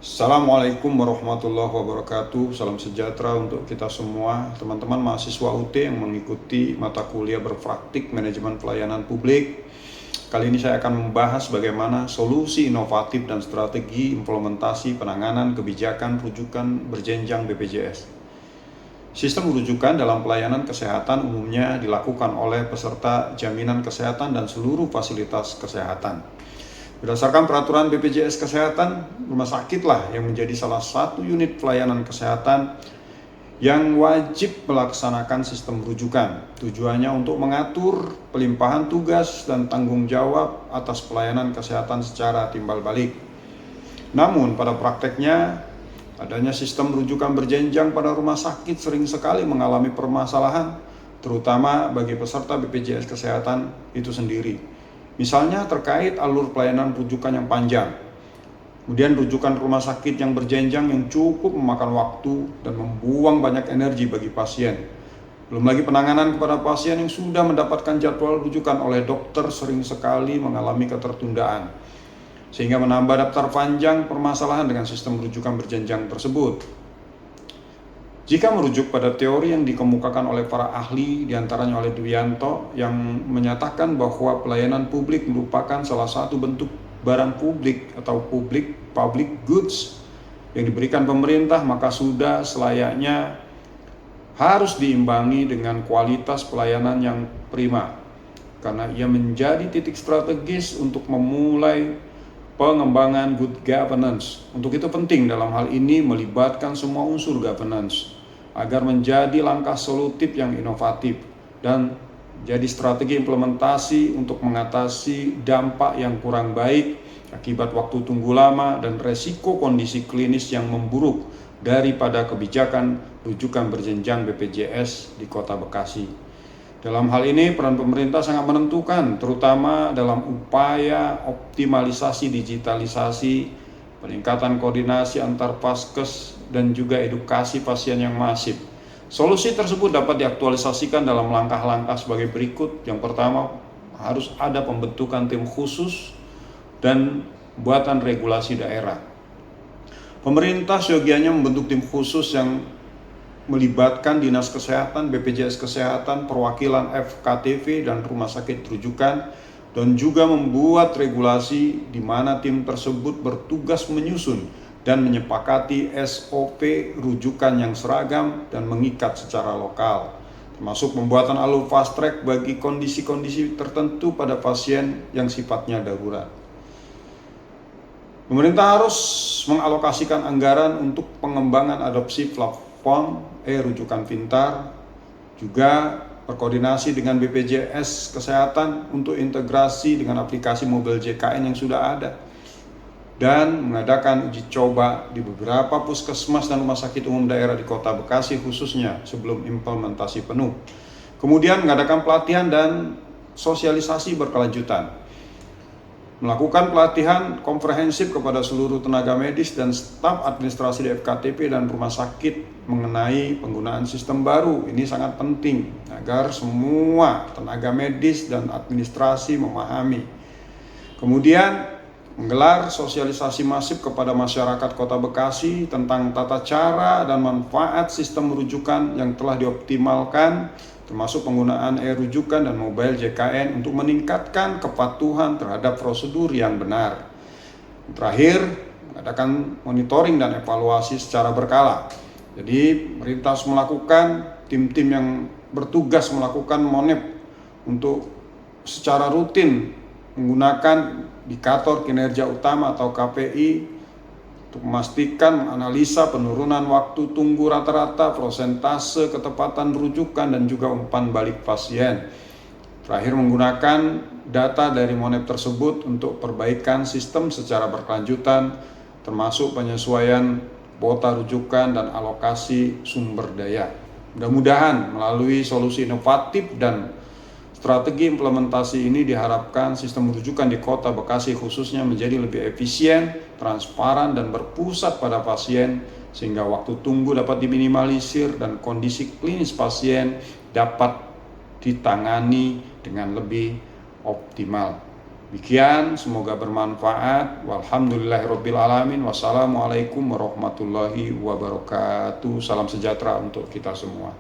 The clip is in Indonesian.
Assalamualaikum warahmatullahi wabarakatuh. Salam sejahtera untuk kita semua, teman-teman mahasiswa UT yang mengikuti mata kuliah berpraktik manajemen pelayanan publik. Kali ini saya akan membahas bagaimana solusi inovatif dan strategi implementasi penanganan kebijakan rujukan berjenjang BPJS. Sistem rujukan dalam pelayanan kesehatan umumnya dilakukan oleh peserta jaminan kesehatan dan seluruh fasilitas kesehatan. Berdasarkan peraturan BPJS Kesehatan, rumah sakitlah yang menjadi salah satu unit pelayanan kesehatan yang wajib melaksanakan sistem rujukan. Tujuannya untuk mengatur pelimpahan tugas dan tanggung jawab atas pelayanan kesehatan secara timbal balik. Namun pada prakteknya, adanya sistem rujukan berjenjang pada rumah sakit sering sekali mengalami permasalahan, terutama bagi peserta BPJS Kesehatan itu sendiri. Misalnya terkait alur pelayanan rujukan yang panjang, kemudian rujukan rumah sakit yang berjenjang yang cukup memakan waktu dan membuang banyak energi bagi pasien. Belum lagi penanganan kepada pasien yang sudah mendapatkan jadwal rujukan oleh dokter sering sekali mengalami ketertundaan, sehingga menambah daftar panjang permasalahan dengan sistem rujukan berjenjang tersebut. Jika merujuk pada teori yang dikemukakan oleh para ahli, diantaranya oleh Dwianto, yang menyatakan bahwa pelayanan publik merupakan salah satu bentuk barang publik atau public goods yang diberikan pemerintah, maka sudah selayaknya harus diimbangi dengan kualitas pelayanan yang prima, karena ia menjadi titik strategis untuk memulai pengembangan good governance. Untuk itu penting dalam hal ini melibatkan semua unsur governance agar menjadi langkah solutif yang inovatif dan jadi strategi implementasi untuk mengatasi dampak yang kurang baik akibat waktu tunggu lama dan resiko kondisi klinis yang memburuk daripada kebijakan rujukan berjenjang BPJS di Kota Bekasi. Dalam hal ini peran pemerintah sangat menentukan, terutama dalam upaya optimalisasi digitalisasi, peningkatan koordinasi antar paskes, dan juga edukasi pasien yang masif. Solusi tersebut dapat diaktualisasikan dalam langkah-langkah sebagai berikut. Yang pertama, harus ada pembentukan tim khusus dan buatan regulasi daerah. Pemerintah seyogianya membentuk tim khusus yang melibatkan Dinas Kesehatan, BPJS Kesehatan, perwakilan FKTV dan rumah sakit rujukan, dan juga membuat regulasi di mana tim tersebut bertugas menyusun dan menyepakati SOP rujukan yang seragam dan mengikat secara lokal, termasuk pembuatan alur fast track bagi kondisi-kondisi tertentu pada pasien yang sifatnya darurat. Pemerintah harus mengalokasikan anggaran untuk pengembangan adopsi platform rujukan pintar, juga berkoordinasi dengan BPJS Kesehatan untuk integrasi dengan aplikasi mobil JKN yang sudah ada, dan mengadakan uji coba di beberapa puskesmas dan rumah sakit umum daerah di Kota Bekasi khususnya sebelum implementasi penuh. Kemudian mengadakan pelatihan dan sosialisasi berkelanjutan. Melakukan pelatihan komprehensif kepada seluruh tenaga medis dan staf administrasi di FKTP dan rumah sakit mengenai penggunaan sistem baru. Ini sangat penting agar semua tenaga medis dan administrasi memahami. Kemudian menggelar sosialisasi masif kepada masyarakat Kota Bekasi tentang tata cara dan manfaat sistem rujukan yang telah dioptimalkan, termasuk penggunaan rujukan dan mobile JKN untuk meningkatkan kepatuhan terhadap prosedur yang benar. Terakhir, mengadakan monitoring dan evaluasi secara berkala. Jadi, pemerintah harus melakukan tim-tim yang bertugas melakukan monep untuk secara rutin menggunakan indikator kinerja utama atau KPI untuk memastikan menganalisa penurunan waktu tunggu rata-rata, persentase ketepatan rujukan, dan juga umpan balik pasien. Terakhir, menggunakan data dari monep tersebut untuk perbaikan sistem secara berkelanjutan, termasuk penyesuaian kuota rujukan dan alokasi sumber daya. Mudah-mudahan melalui solusi inovatif dan strategi implementasi ini diharapkan sistem rujukan di Kota Bekasi khususnya menjadi lebih efisien, transparan, dan berpusat pada pasien, sehingga waktu tunggu dapat diminimalisir dan kondisi klinis pasien dapat ditangani dengan lebih optimal. Demikian, semoga bermanfaat. Walhamdulillahirabbil alamin. Wassalamualaikum warahmatullahi wabarakatuh. Salam sejahtera untuk kita semua.